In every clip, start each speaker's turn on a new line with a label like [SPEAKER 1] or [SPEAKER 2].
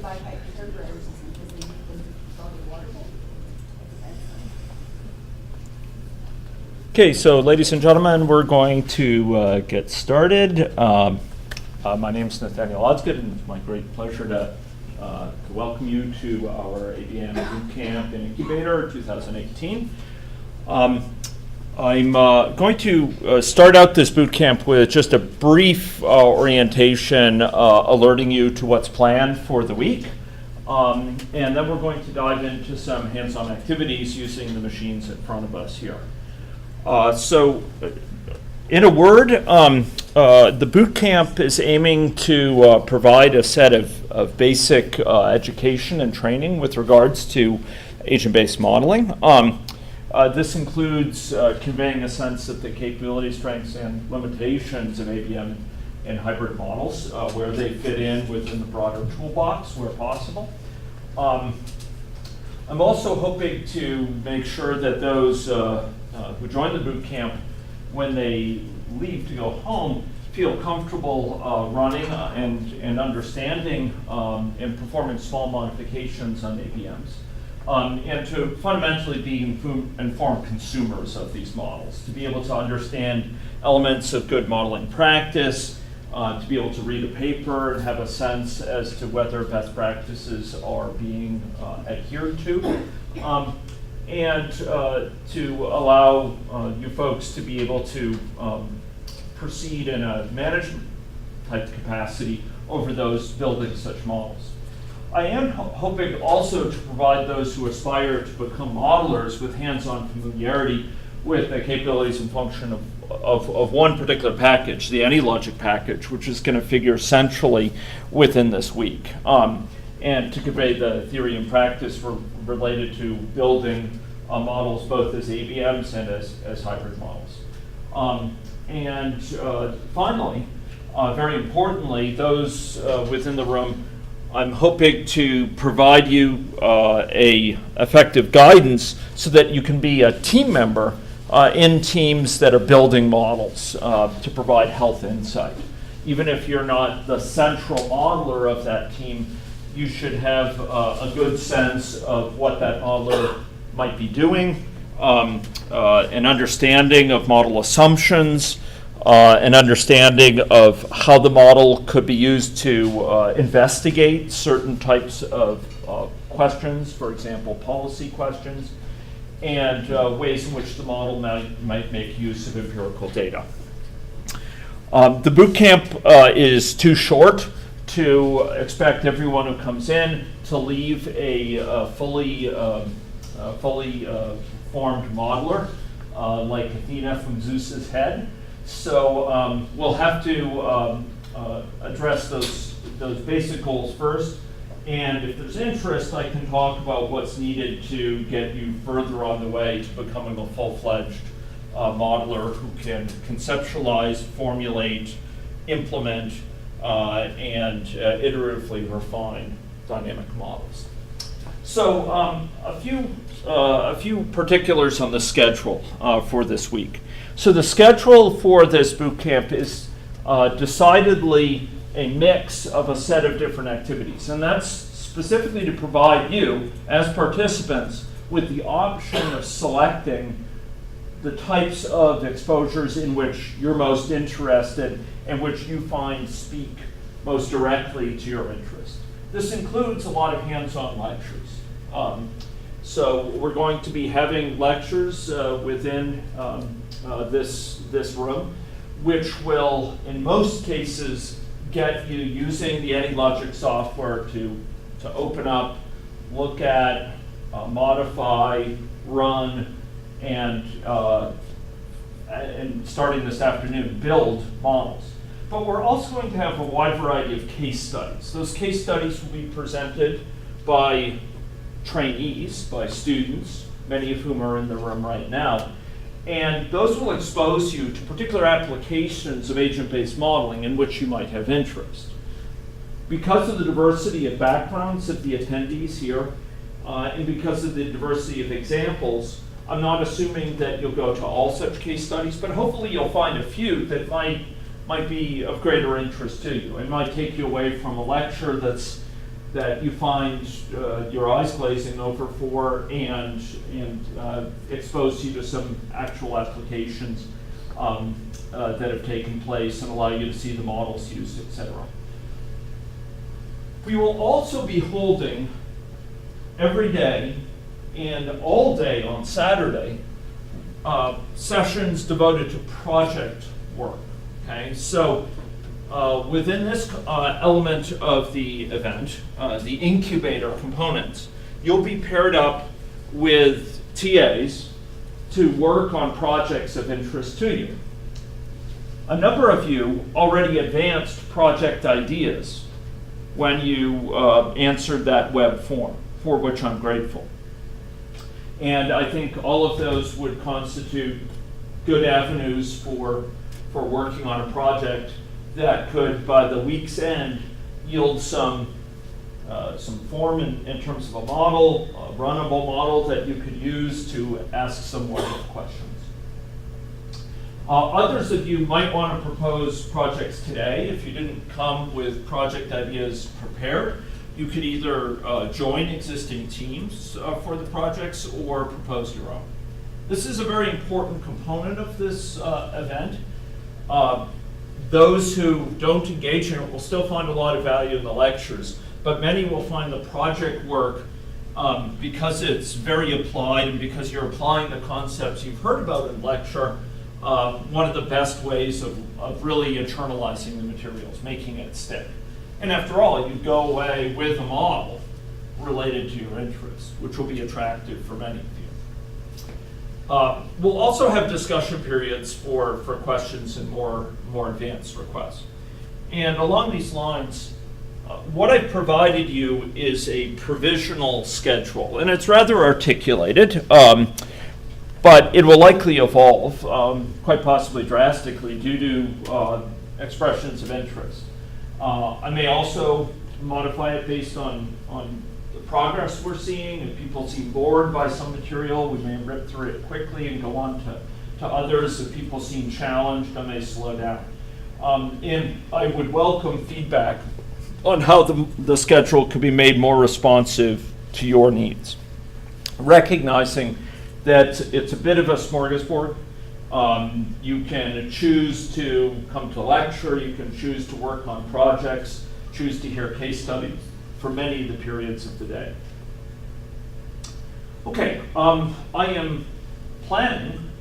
[SPEAKER 1] by interpreters because they need them to go to the water bowl.
[SPEAKER 2] Okay, so ladies and gentlemen, we're going to get started. My name is Nathaniel Osgood, and it's my great pleasure to welcome you to our ABM Boot Camp and Incubator 2018. I'm going to start out this boot camp with just a brief orientation, alerting you to what's planned for the week. And then we're going to dive into some hands-on activities using the machines in front of us here. So, in a word, the boot camp is aiming to provide a set of basic education and training with regards to agent-based modeling. This includes conveying a sense of the capabilities, strengths, and limitations of ABM and hybrid models, where they fit in within the broader toolbox where possible. I'm also hoping to make sure that those who join the boot camp, when they leave to go home, feel comfortable running and understanding and performing small modifications on ABMs. And to fundamentally be informed consumers of these models, to be able to understand elements of good modeling practice, to be able to read a paper and have a sense as to whether best practices are being adhered to, and to allow you folks to be able to proceed in a management type capacity over those building such models. I am hoping also to provide those who aspire to become modelers with hands-on familiarity with the capabilities and function of one particular package, the AnyLogic package, which is going to figure centrally within this week, and to convey the theory and practice related to building models both as ABMs and as hybrid models. And finally, very importantly, those within the room, I'm hoping to provide you a effective guidance so that you can be a team member in teams that are building models to provide health insight. Even if you're not the central modeler of that team, you should have a good sense of what that modeler might be doing, an understanding of model assumptions, an understanding of how the model could be used to investigate certain types of questions, for example, policy questions, and ways in which the model might make use of empirical data. The boot camp is too short to expect everyone who comes in to leave a fully formed modeler like Athena from Zeus's head. So we'll have to address those basic goals first. And if there's interest, I can talk about what's needed to get you further on the way to becoming a full-fledged modeler who can conceptualize, formulate, implement, and iteratively refine dynamic models. So a few particulars on the schedule for this week. So the schedule for this boot camp is decidedly a mix of a set of different activities, and that's specifically to provide you as participants with the option of selecting the types of exposures in which you're most interested and which you find speak most directly to your interest. This includes a lot of hands-on lectures. So we're going to be having lectures within this room, which will, in most cases, get you using the AnyLogic software to open up, look at, modify, run, and starting this afternoon, build models. But we're also going to have a wide variety of case studies. Those case studies will be presented by trainees, by students, many of whom are in the room right now. And those will expose you to particular applications of agent-based modeling in which you might have interest. Because of the diversity of backgrounds of the attendees here, and because of the diversity of examples, I'm not assuming that you'll go to all such case studies, but hopefully you'll find a few that might be of greater interest to you. It might take you away from a lecture that's that you find your eyes glazing over for and expose you to some actual applications that have taken place and allow you to see the models used, etc. We will also be holding every day and all day on Saturday sessions devoted to project work. Okay, so within this element of the event, the incubator components, you'll be paired up with TAs to work on projects of interest to you. A number of you already advanced project ideas when you answered that web form, for which I'm grateful. And I think all of those would constitute good avenues for working on a project that could, by the week's end, yield some form in terms of a model, a runnable model that you could use to ask some more questions. Others of you might want to propose projects today. If you didn't come with project ideas prepared, you could either join existing teams for the projects or propose your own. This is a very important component of this event. Those who don't engage in it will still find a lot of value in the lectures, but many will find the project work, because it's very applied and because you're applying the concepts you've heard about in lecture, one of the best ways of really internalizing the materials, making it stick. And after all, you go away with a model related to your interests, which will be attractive for many of you. We'll also have discussion periods for questions and more advanced requests. And along these lines, what I've provided you is a provisional schedule, and it's rather articulated, but it will likely evolve, quite possibly drastically, due to expressions of interest. I may also modify it based on the progress we're seeing. If people seem bored by some material, we may rip through it quickly and go on to others. If people seem challenged, I may slow down. And I would welcome feedback on how the schedule could be made more responsive to your needs. Recognizing that it's a bit of a smorgasbord. You can choose to come to lecture, you can choose to work on projects, choose to hear case studies for many of the periods of the day. Okay, I am planning,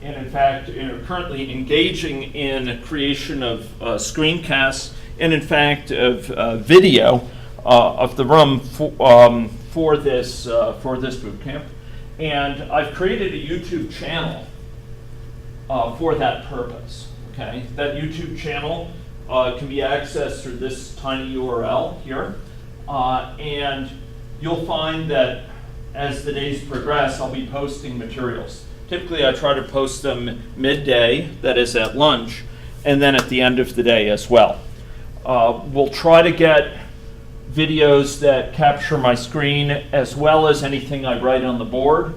[SPEAKER 2] and in fact currently engaging in creation of screencasts, and in fact of video of the room for this boot camp. And I've created a YouTube channel for that purpose. Okay, that YouTube channel can be accessed through this tiny URL here, and you'll find that as the days progress, I'll be posting materials. Typically, I try to post them midday, that is at lunch, and then at the end of the day as well. We'll try to get videos that capture my screen as well as anything I write on the board,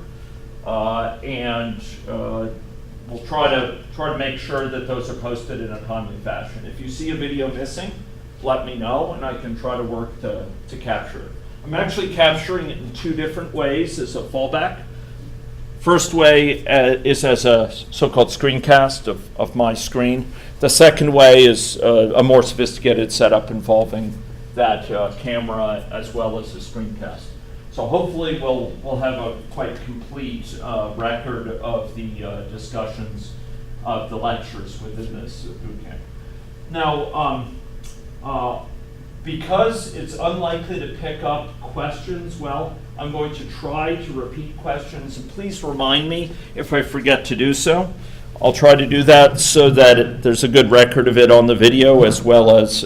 [SPEAKER 2] and we'll try to make sure that those are posted in a timely fashion. If you see a video missing, let me know, and I can try to work to capture it. I'm actually capturing it in two different ways as a fallback. First way is as a so-called screencast of my screen. The second way is a more sophisticated setup involving that camera as well as a screencast. So hopefully we'll have a quite complete record of the discussions of the lectures within this boot camp. Now, because it's unlikely to pick up questions well, I'm going to try to repeat questions, and please remind me if I forget to do so. I'll try to do that so that there's a good record of it on the video, as well as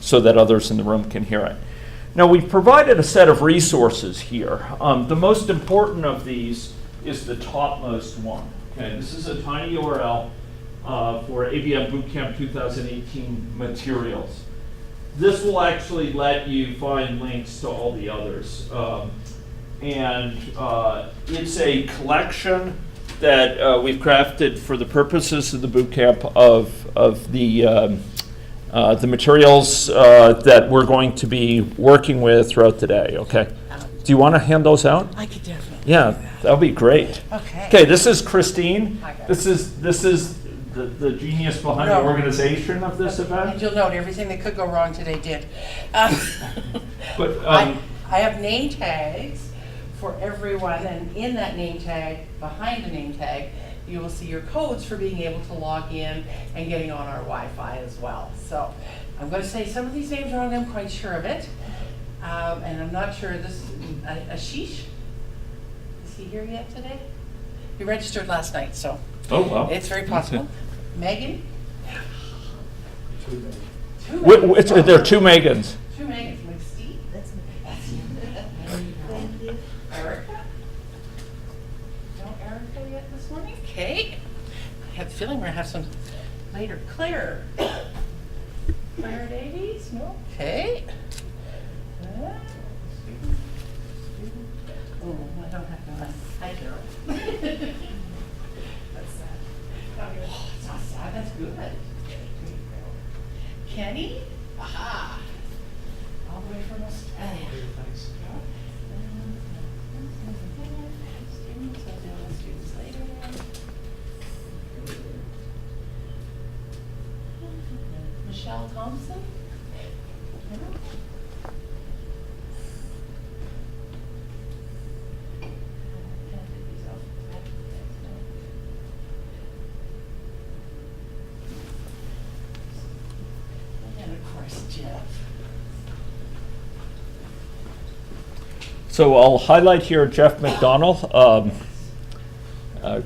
[SPEAKER 2] so that others in the room can hear it. Now, we've provided a set of resources here. The most important of these is the topmost one. Okay, this is a tiny URL for ABM Bootcamp 2018 materials. This will actually let you find links to all the others. And it's a collection that we've crafted for the purposes of the bootcamp of the the materials that we're going to be working with throughout the day, okay? Do you want to hand those out?
[SPEAKER 3] I could definitely.
[SPEAKER 2] Yeah, that'll be great.
[SPEAKER 3] Okay.
[SPEAKER 2] Okay, this is Christine.
[SPEAKER 3] Hi, guys.
[SPEAKER 2] This is the genius behind the
[SPEAKER 3] No.
[SPEAKER 2] organization of this
[SPEAKER 3] And
[SPEAKER 2] event.
[SPEAKER 3] you'll note everything that could go wrong today did.
[SPEAKER 2] But,
[SPEAKER 3] I have name tags for everyone, and in that name tag, behind the name tag, you will see your codes for being able to log in and getting on our Wi-Fi as well. So I'm going to say some of these names wrong, I'm quite sure of it. And I'm not sure, this, Ashish? Is he here yet today? He registered last night, so
[SPEAKER 2] oh, well.
[SPEAKER 3] it's very possible. Megan? Two
[SPEAKER 2] There are two Megans.
[SPEAKER 3] Two Megans. McSteve?
[SPEAKER 1] That's
[SPEAKER 3] Erica? No Erica yet this morning? Okay. I have a feeling we're gonna have some later. Claire? Claire Davies? No? Okay. Oh, I don't have to. Hi, Carol. That's sad. Oh, it's not sad, that's good. Kenny? Aha. All the way from Australia. Students later. Michelle Thompson? And of course, Jeff.
[SPEAKER 2] So I'll highlight here Jeff McDonald,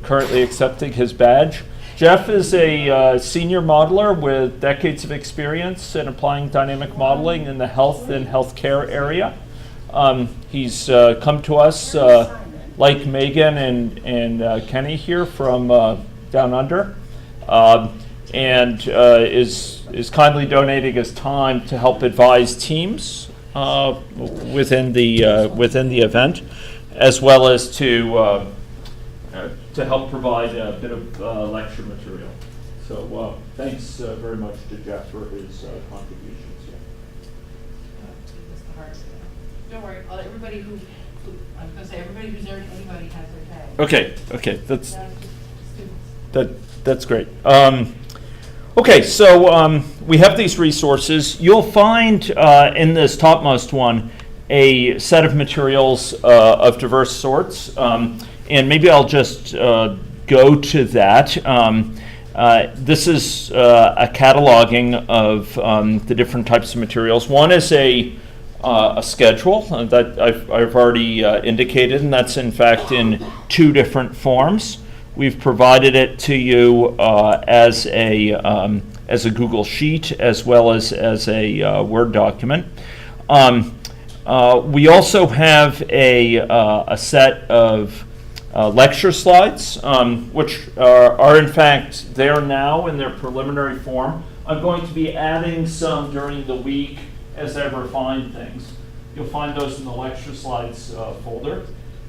[SPEAKER 2] currently accepting his badge. Jeff is a senior modeler with decades of experience in applying dynamic modeling in the health and healthcare area. He's come to us, like Megan and Kenny here from down under, and is kindly donating his time to help advise teams within the event, as well as to help provide a bit of lecture material. So thanks very much to Jeff for his contributions here.
[SPEAKER 3] Don't worry, everybody who, I was gonna say, everybody who's there, anybody has their tag.
[SPEAKER 2] Okay, that's
[SPEAKER 3] Yeah, students.
[SPEAKER 2] that's great. Okay, so we have these resources. You'll find in this topmost one a set of materials of diverse sorts, and maybe I'll just go to that. This is a cataloging of the different types of materials. One is a schedule that I've already indicated, and that's in fact in two different forms. We've provided it to you as a Google Sheet as well as a Word document. We also have a set of lecture slides, which are in fact there now in their preliminary form. I'm going to be adding some during the week as I refine things. You'll find those in the lecture slides folder.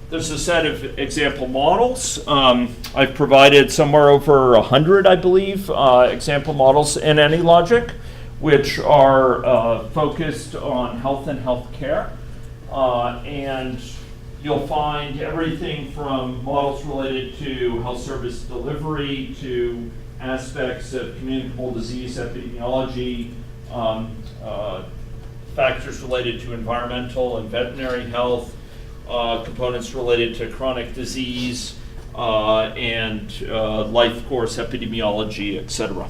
[SPEAKER 2] There's a set of example models. I've provided somewhere over 100, I believe, example models in AnyLogic, which are focused on health and healthcare. And you'll find everything from models related to health service delivery to aspects of communicable disease epidemiology, factors related to environmental and veterinary health, components related to chronic disease, and life course epidemiology, etc.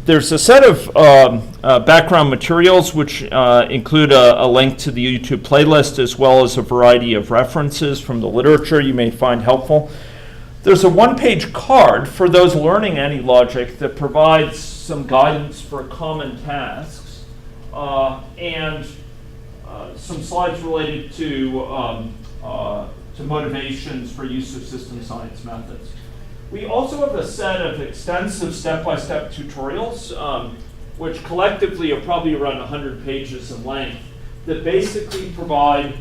[SPEAKER 2] There's a set of background materials which include a link to the YouTube playlist as well as a variety of references from the literature you may find helpful. There's a one-page card for those learning AnyLogic that provides some guidance for common tasks and some slides related to motivations for use of system science methods. We also have a set of extensive step-by-step tutorials, which collectively are probably around 100 pages in length, that basically provide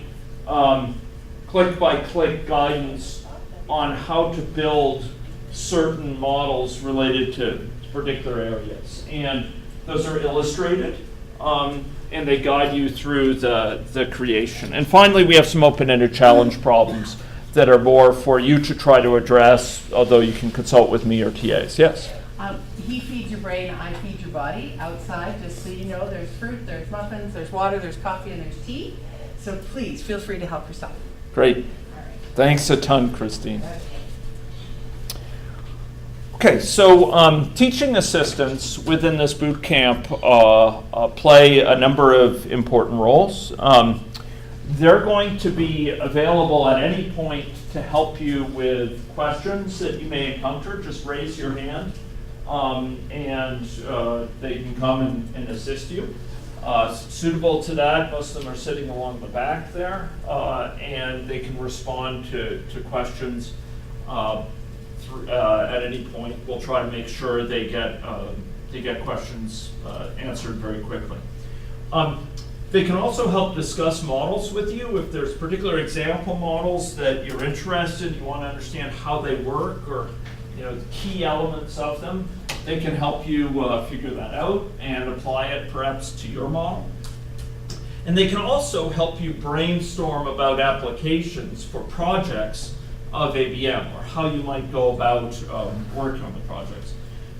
[SPEAKER 2] click-by-click guidance on how to build certain models related to particular areas. And Those are illustrated, and they guide you through the creation. And finally, we have some open-ended challenge problems that are more for you to try to address, although you can consult with me or TAs. Yes?
[SPEAKER 3] He feeds your brain, I feed your body outside, just so you know. There's fruit, there's muffins, there's water, there's coffee, and there's tea. So please, feel free to help yourself.
[SPEAKER 2] Great.
[SPEAKER 3] All right.
[SPEAKER 2] Thanks a ton, Christine. Okay, so teaching assistants within this boot camp play a number of important roles. They're going to be available at any point to help you with questions that you may encounter. Just raise your hand, and they can come and assist you. Suitable to that, most of them are sitting along the back there, and they can respond to questions at any point. We'll try to make sure they get questions answered very quickly. They can also help discuss models with you. If there's particular example models that you're interested, you want to understand how they work, or the key elements of them, they can help you figure that out and apply it perhaps to your model. And they can also help you brainstorm about applications for projects of ABM, or how you might go about working on the projects.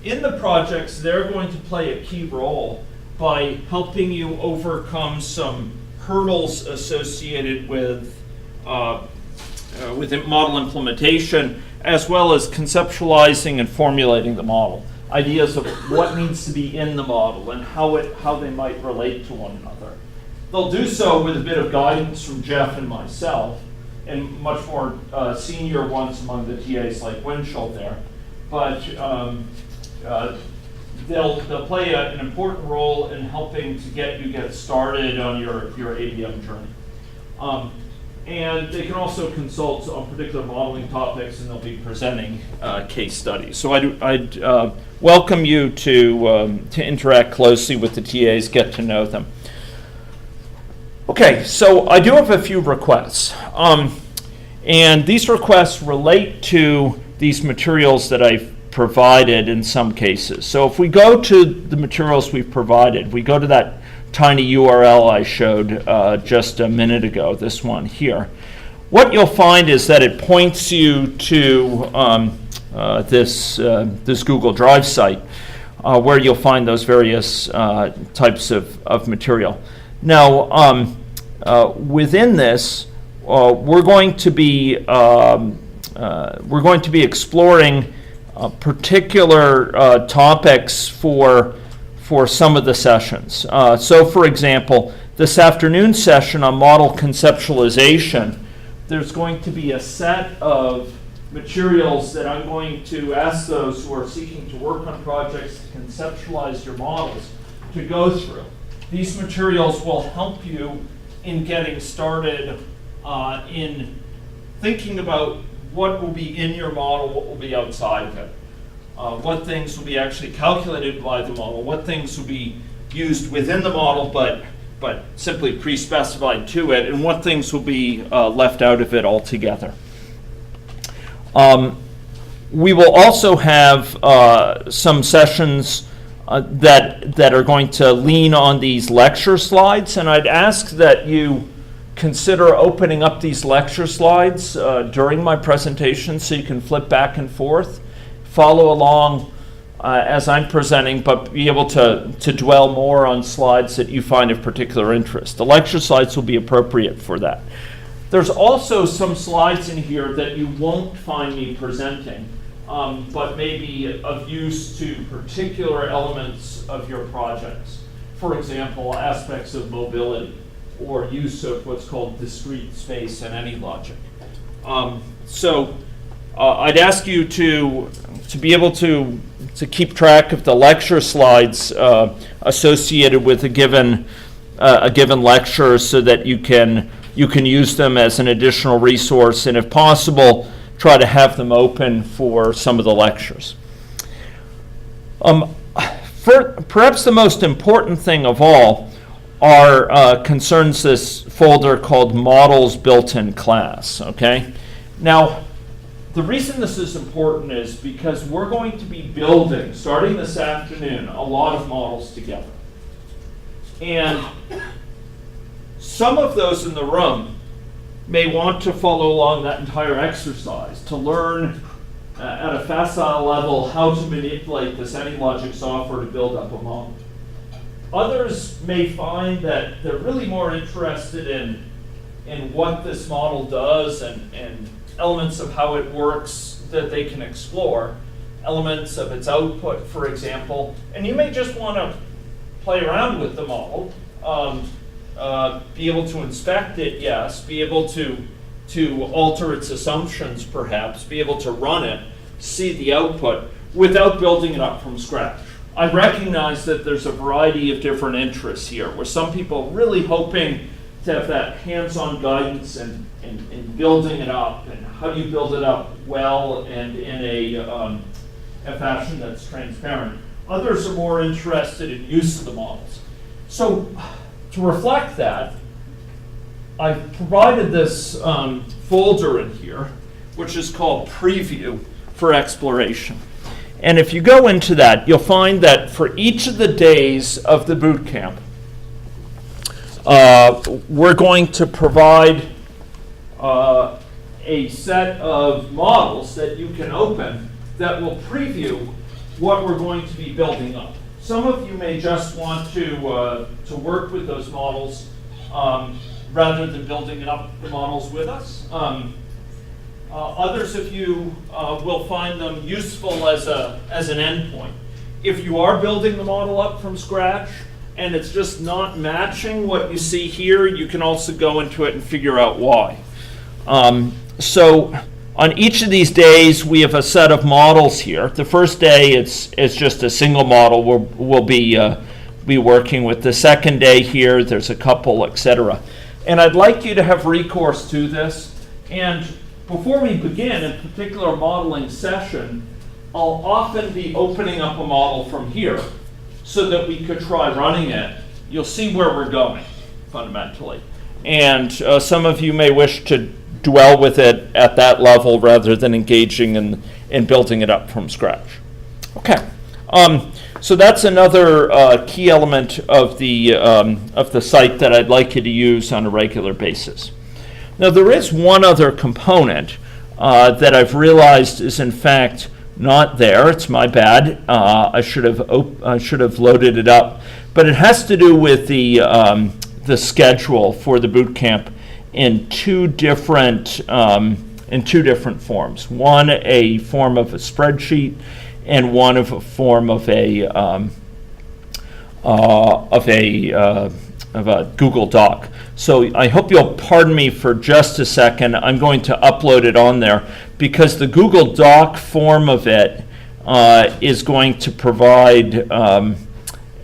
[SPEAKER 2] In the projects, they're going to play a key role by helping you overcome some hurdles associated with model implementation, as well as conceptualizing and formulating the model. Ideas of what needs to be in the model and how they might relate to one another. They'll do so with a bit of guidance from Jeff and myself, and much more senior ones among the TAs like Winchell there. But they'll play an important role in helping to get started on your ABM journey. And they can also consult on particular modeling topics, and they'll be presenting case studies. So I'd welcome you to interact closely with the TAs, get to know them. Okay, so I do have a few requests. And these requests relate to these materials that I've provided in some cases. So if we go to the materials we've provided, we go to that tiny URL I showed just a minute ago, this one here. What you'll find is that it points you to this Google Drive site where you'll find those various types of material. Now, within this, we're going to be exploring particular topics for some of the sessions. So, for example, this afternoon session on model conceptualization, there's going to be a set of materials that I'm going to ask those who are seeking to work on projects to conceptualize your models to go through. These materials will help you in getting started in thinking about what will be in your model, what will be outside of it. What things will be actually calculated by the model, what things will be used within the model but simply pre-specified to it, and what things will be left out of it altogether. We will also have some sessions that are going to lean on these lecture slides, and I'd ask that you consider opening up these lecture slides during my presentation so you can flip back and forth, follow along as I'm presenting, but be able to dwell more on slides that you find of particular interest. The lecture slides will be appropriate for that. There's also some slides in here that you won't find me presenting, but may be of use to particular elements of your projects. For example, aspects of mobility or use of what's called discrete space and AnyLogic. So I'd ask you to be able to keep track of the lecture slides associated with a given lecture, so that you can use them as an additional resource, and if possible, try to have them open for some of the lectures. Perhaps the most important thing of all concerns this folder called Models Built in Class. Okay, now the reason this is important is because we're going to be building, starting this afternoon, a lot of models together. And some of those in the room may want to follow along that entire exercise to learn at a facile level how to manipulate this AnyLogic software to build up a model. Others may find that they're really more interested in what this model does and elements of how it works that they can explore, elements of its output, for example. And you may just want to play around with the model, be able to inspect it, yes, be able to alter its assumptions, perhaps, be able to run it, see the output, without building it up from scratch. I recognize that there's a variety of different interests here, where some people are really hoping to have that hands-on guidance and building it up, and how do you build it up well and in a fashion that's transparent. Others are more interested in use of the models. So to reflect that, I've provided this folder in here, which is called Preview for Exploration. And if you go into that, you'll find that for each of the days of the boot camp, we're going to provide a set of models that you can open that will preview what we're going to be building up. Some of you may just want to work with those models rather than building up the models with us. Others of you will find them useful as an endpoint. If you are building the model up from scratch and it's just not matching what you see here, you can also go into it and figure out why. So on each of these days, we have a set of models here. The first day, it's just a single model we'll be working with. The second day here, there's a couple, etc. And I'd like you to have recourse to this. And before we begin a particular modeling session, I'll often be opening up a model from here so that we could try running it. You'll see where we're going, fundamentally. And some of you may wish to dwell with it at that level rather than engaging in building it up from scratch. Okay, so that's another key element of the site that I'd like you to use on a regular basis. Now there is one other component that I've realized is in fact not there. It's my bad. I should have loaded it up, but it has to do with the schedule for the boot camp in two different forms. One, a form of a spreadsheet, and one of a form of a Google Doc. So I hope you'll pardon me for just a second. I'm going to upload it on there because the Google Doc form of it is going to provide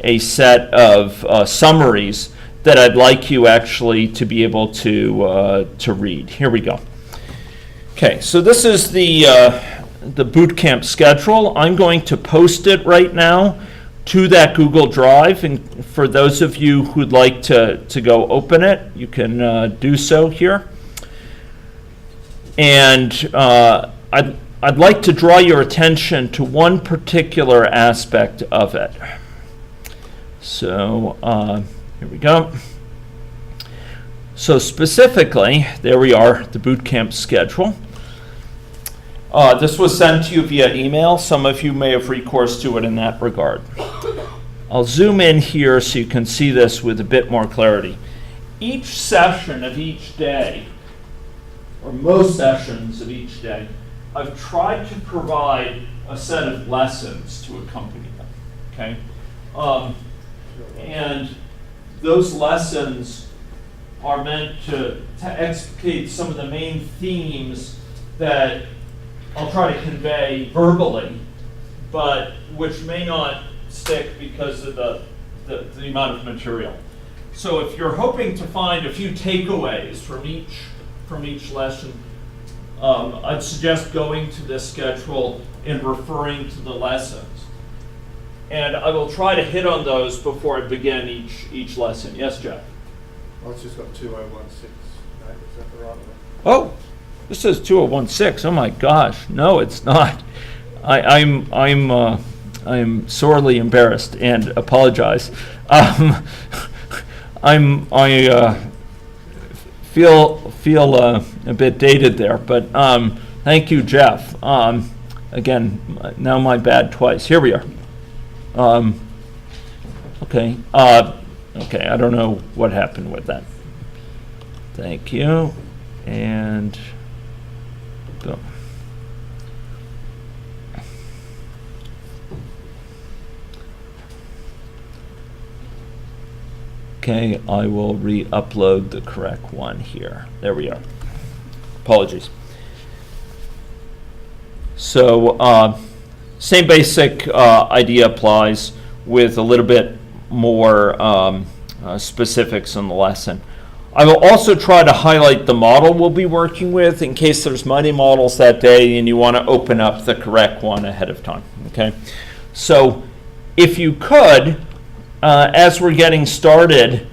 [SPEAKER 2] a set of summaries that I'd like you actually to be able to read. Here we go. Okay, so this is the boot camp schedule. I'm going to post it right now to that Google Drive, and for those of you who'd like to go open it, you can do so here. And I'd like to draw your attention to one particular aspect of it. So here we go. So specifically, there we are, the boot camp schedule. This was sent to you via email. Some of you may have recourse to it in that regard. I'll zoom in here so you can see this with a bit more clarity. Each session of each day, or most sessions of each day, I've tried to provide a set of lessons to accompany them, okay? And those lessons are meant to explicate some of the main themes that I'll try to convey verbally, but which may not stick because of the amount of material. So if you're hoping to find a few takeaways from each lesson, I'd suggest going to this schedule and referring to the lessons. And I will try to hit on those before I begin each lesson. Yes, Jeff?
[SPEAKER 4] Well, it's just got 2016, right? Is that the right one?
[SPEAKER 2] Oh, this says 2016. Oh my gosh, no, it's not. I'm sorely embarrassed and apologize. I feel a bit dated there, but thank you, Jeff. Again, now my bad twice. Here we are. Okay. Okay, I don't know what happened with that. Thank you. And boom. Okay, I will re-upload the correct one here. There we are. Apologies. So, same basic idea applies with a little bit more specifics in the lesson. I will also try to highlight the model we'll be working with in case there's many models that day and you want to open up the correct one ahead of time. Okay, so if you could, as we're getting started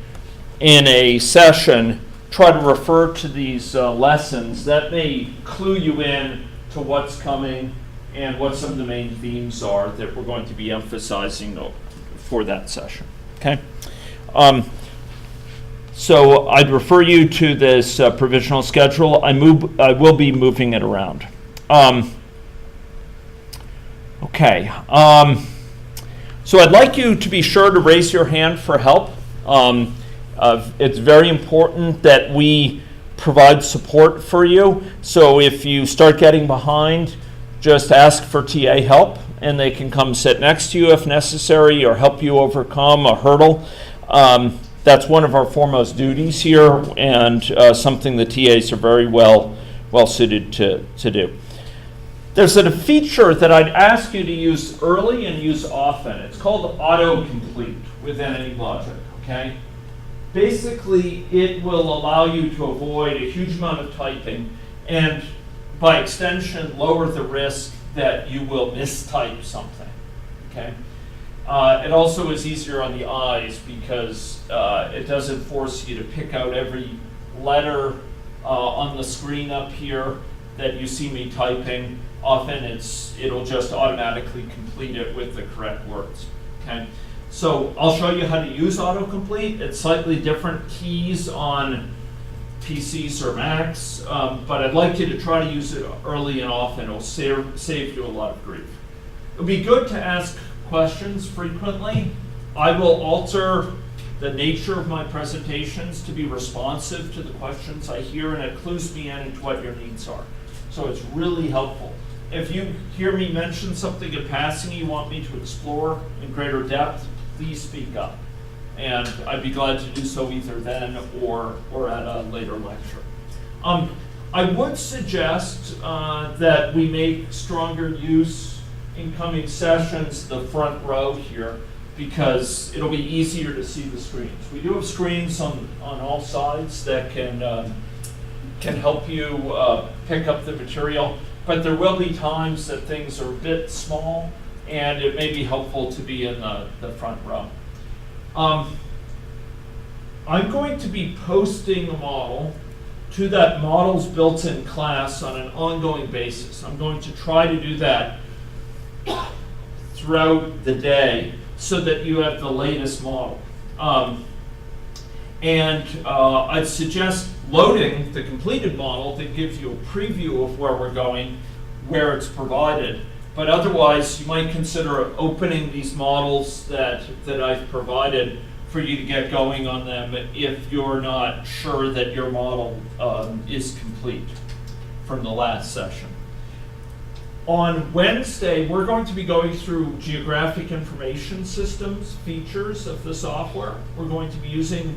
[SPEAKER 2] in a session, try to refer to these lessons. That may clue you in to what's coming and what some of the main themes are that we're going to be emphasizing for that session. Okay. So I'd refer you to this provisional schedule. I will be moving it around. Okay. So I'd like you to be sure to raise your hand for help. It's very important that we provide support for you. So if you start getting behind, just ask for TA help, and they can come sit next to you if necessary or help you overcome a hurdle. That's one of our foremost duties here, and something the TAs are very well suited to do. There's a feature that I'd ask you to use early and use often. It's called autocomplete within AnyLogic, okay? Basically, it will allow you to avoid a huge amount of typing and, by extension, lower the risk that you will mistype something, okay? It also is easier on the eyes because it doesn't force you to pick out every letter on the screen up here that you see me typing. Often it'll just automatically complete it with the correct words. Okay, so I'll show you how to use autocomplete. It's slightly different keys on PCs or Macs, but I'd like you to try to use it early and often. It'll save you a lot of grief. It'll be good to ask questions frequently. I will alter the nature of my presentations to be responsive to the questions I hear, and it clues me into what your needs are. So it's really helpful. If you hear me mention something in passing you want me to explore in greater depth, please speak up. And I'd be glad to do so either then or at a later lecture. I would suggest that we make stronger use in coming sessions the front row here, because it'll be easier to see the screens. We do have screens on all sides that can help you pick up the material, but there will be times that things are a bit small, and it may be helpful to be in the front row. I'm going to be posting a model to that Models Built-in class on an ongoing basis. I'm going to try to do that throughout the day so that you have the latest model. I'd suggest loading the completed model that gives you a preview of where we're going, where it's provided. But otherwise, you might consider opening these models that I've provided for you to get going on them if you're not sure that your model is complete from the last session. On Wednesday, we're going to be going through geographic information systems features of the software. We're going to be using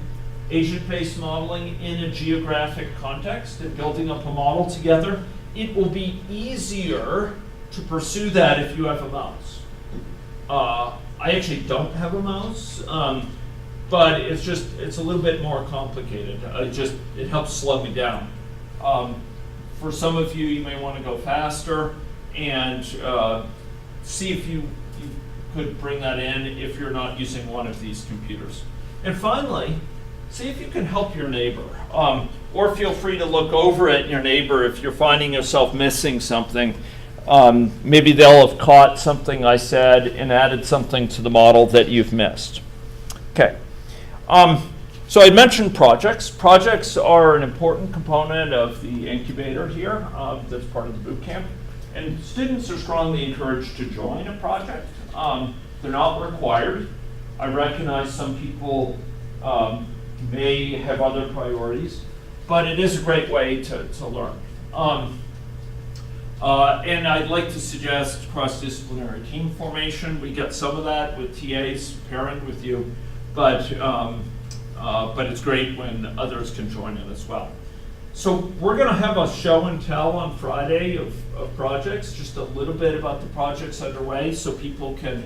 [SPEAKER 2] agent-based modeling in a geographic context and building up a model together. It will be easier to pursue that if you have a mouse. I actually don't have a mouse, but it's a little bit more complicated. It helps slow me down. For some of you, you may want to go faster and see if you could bring that in if you're not using one of these computers. And finally, see if you can help your neighbor. Or feel free to look over at your neighbor if you're finding yourself missing something. Maybe they'll have caught something I said and added something to the model that you've missed. Okay. So I mentioned projects. Projects are an important component of the incubator here. That's part of the boot camp. And students are strongly encouraged to join a project. They're not required. I recognize some people may have other priorities, but it is a great way to learn. And I'd like to suggest cross-disciplinary team formation. We get some of that with TAs pairing with you, but it's great when others can join in as well. So we're going to have a show and tell on Friday of projects, just a little bit about the projects underway so people can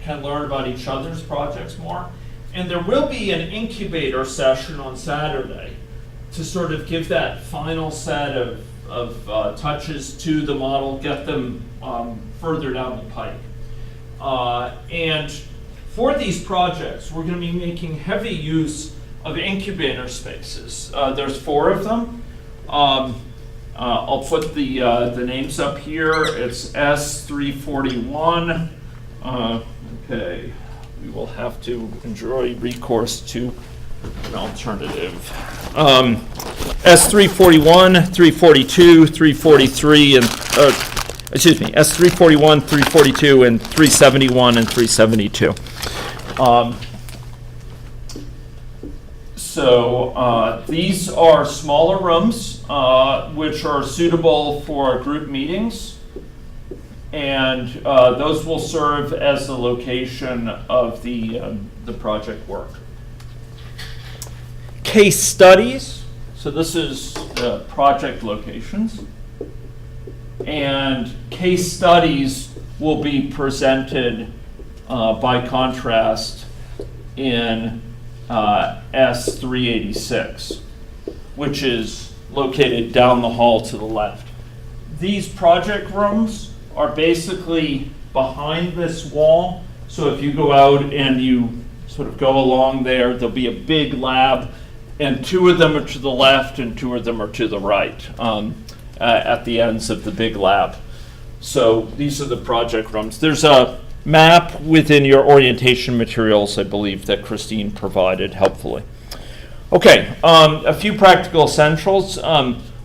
[SPEAKER 2] learn about each other's projects more. And there will be an incubator session on Saturday to sort of give that final set of touches to the model, get them further down the pike. And for these projects, we're going to be making heavy use of incubator spaces. There's 4 of them. I'll put the names up here. It's S341. Okay, we will have to enjoy recourse to an alternative. S341, 342, 343, and S341, 342, and 371 and 372. So these are smaller rooms which are suitable for group meetings, and those will serve as the location of the project work. Case studies, so this is project locations, and case studies will be presented by contrast in S386, which is located down the hall to the left. These project rooms are basically behind this wall, so if you go out and you sort of go along there, there'll be a big lab, and 2 of them are to the left and 2 of them are to the right at the ends of the big lab. So these are the project rooms. There's a map within your orientation materials, I believe, that Christine provided helpfully. Okay, a few practical essentials.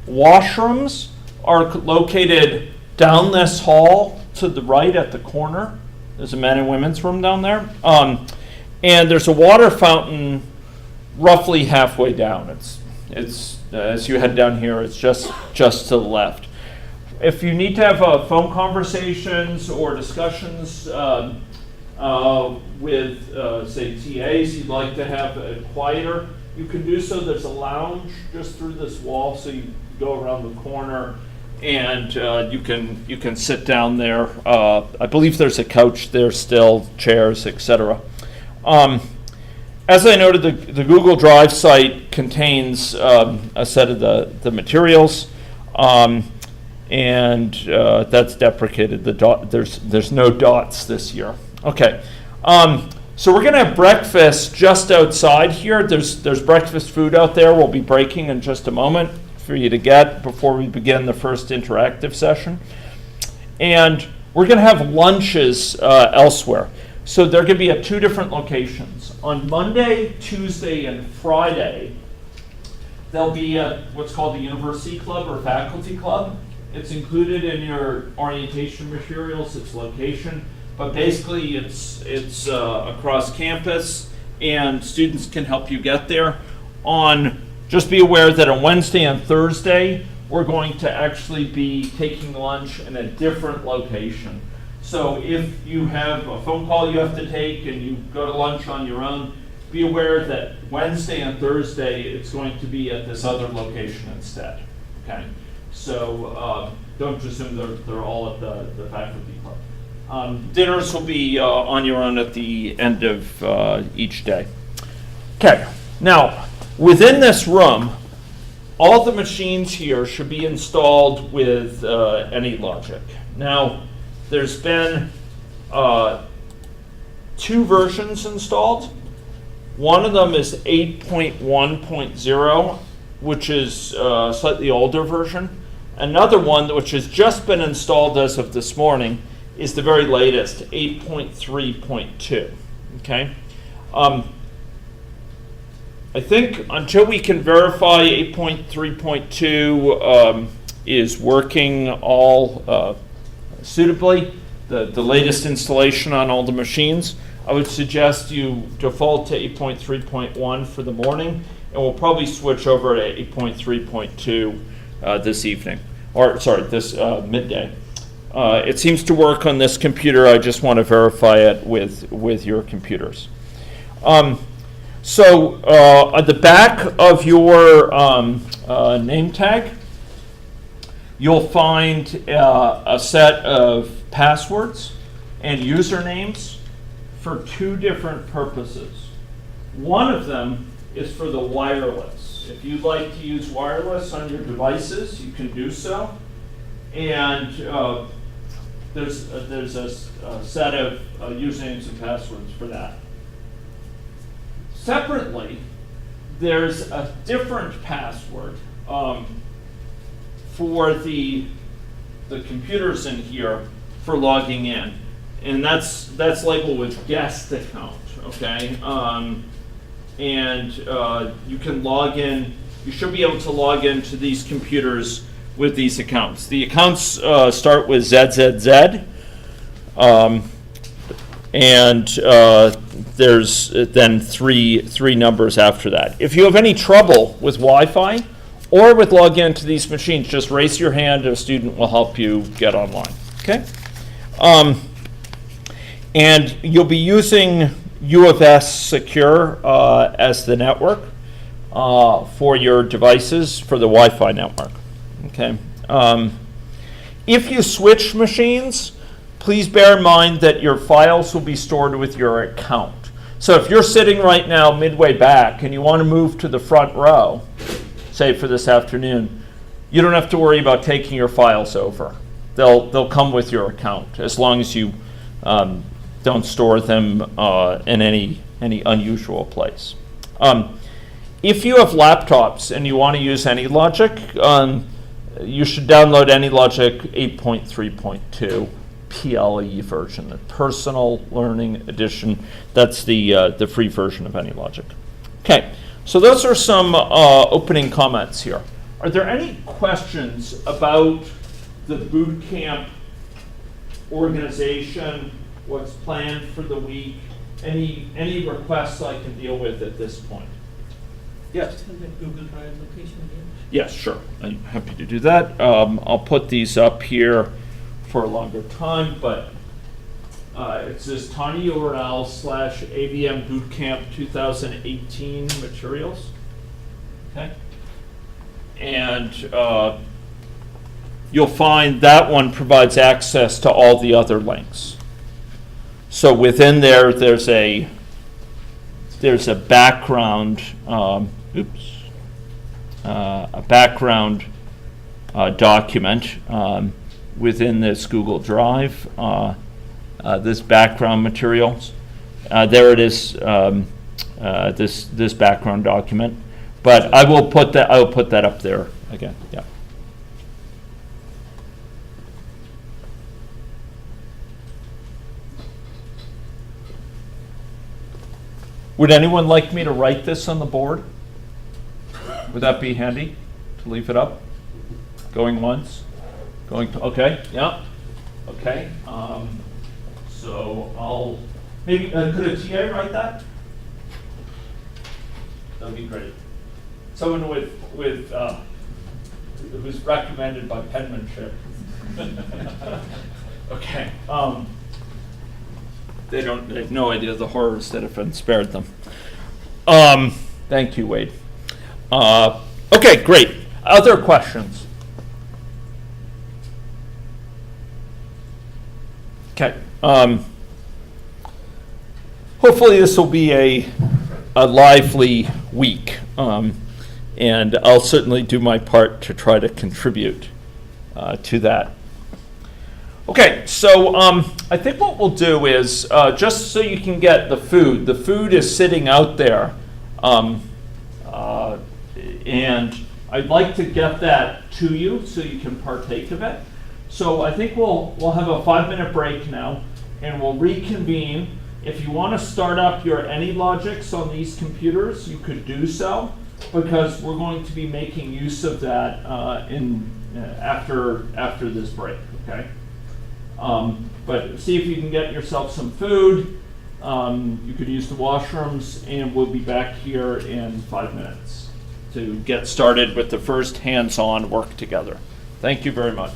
[SPEAKER 2] Washrooms are located down this hall to the right at the corner. There's a men and women's room down there. And there's a water fountain roughly halfway down. It's as you head down here, it's just to the left. If you need to have phone conversations or discussions with, say, TAs, you'd like to have it quieter, you can do so. There's a lounge just through this wall, so you go around the corner and you can sit down there. I believe there's a couch there still, chairs, etc. As I noted, the Google Drive site contains a set of the materials. And that's deprecated. There's no dots this year. Okay, so we're gonna have breakfast just outside here. There's breakfast food out there. We'll be breaking in just a moment for you to get before we begin the first interactive session. And we're gonna have lunches elsewhere. So they're gonna be at 2 different locations. On Monday, Tuesday, and Friday, there'll be at what's called the University Club or Faculty Club. It's included in your orientation materials, its location, but basically it's across campus and students can help you get there. Just be aware that on Wednesday and Thursday, we're going to actually be taking lunch in a different location. So if you have a phone call you have to take and you go to lunch on your own, be aware that Wednesday and Thursday, it's going to be at this other location instead, okay? So don't assume they're all at the faculty club. Dinners will be on your own at the end of each day. Okay, now within this room, all the machines here should be installed with AnyLogic. Now, there's been 2 versions installed. One of them is 8.1.0, which is a slightly older version. Another one, which has just been installed as of this morning, is the very latest, 8.3.2. Okay? I think until we can verify 8.3.2 is working all suitably, the latest installation on all the machines, I would suggest you default to 8.3.1 for the morning, and we'll probably switch over to 8.3.2 this evening, or sorry, this midday. It seems to work on this computer. I just want to verify it with your computers. So at the back of your name tag, you'll find a set of passwords and usernames for two different purposes. One of them is for the wireless. If you'd like to use wireless on your devices, you can do so. And there's a set of usernames and passwords for that. Separately, there's a different password for the computers in here for logging in, and that's labeled with guest account. Okay, and you can log in. You should be able to log into these computers with these accounts. The accounts start with ZZZ, and there's then three numbers after that. If you have any trouble with Wi-Fi or with login to these machines, just raise your hand. A student will help you get online. Okay, and you'll be using U of S Secure as the network for your devices for the Wi-Fi network. Okay. If you switch machines, please bear in mind that your files will be stored with your account. So if you're sitting right now midway back and you want to move to the front row, say for this afternoon, you don't have to worry about taking your files over. They'll come with your account as long as you don't store them in any unusual place. If you have laptops and you want to use AnyLogic, you should download AnyLogic 8.3.2 PLE version, the Personal Learning Edition. That's the free version of AnyLogic. Okay, so those are some opening comments here. Are there any questions about the boot camp organization, what's planned for the week, any requests I can deal with at this point? Yes.
[SPEAKER 1] Tell that Google Drive location again.
[SPEAKER 2] Yes, sure. I'm happy to do that. I'll put these up here for a longer time, but it says tinyurl/ABM Bootcamp 2018 materials. Okay. And you'll find that one provides access to all the other links. So within there, there's a background. A background document within this Google Drive. This background materials. There it is. This background document. But I will put that up there again. Yeah. Would anyone like me to write this on the board? Would that be handy to leave it up? Going once? Going to, okay, yeah. Okay. So I'll, maybe, could a TA write that? That'd be great. Someone who's recommended by penmanship. Okay. They have no idea the horrors that have been spared them. Thank you, Wade. Okay, great. Other questions? Okay. Hopefully this will be a lively week, and I'll certainly do my part to try to contribute to that. Okay, so I think what we'll do is, just so you can get the food is sitting out there. And I'd like to get that to you so you can partake of it. So I think we'll have a 5-minute break now, and we'll reconvene. If you want to start up your AnyLogics on these computers, you could do so, because we're going to be making use of that after this break, okay? But see if you can get yourself some food. You could use the washrooms, and we'll be back here in 5 minutes to get started with the first hands-on work together. Thank you very much.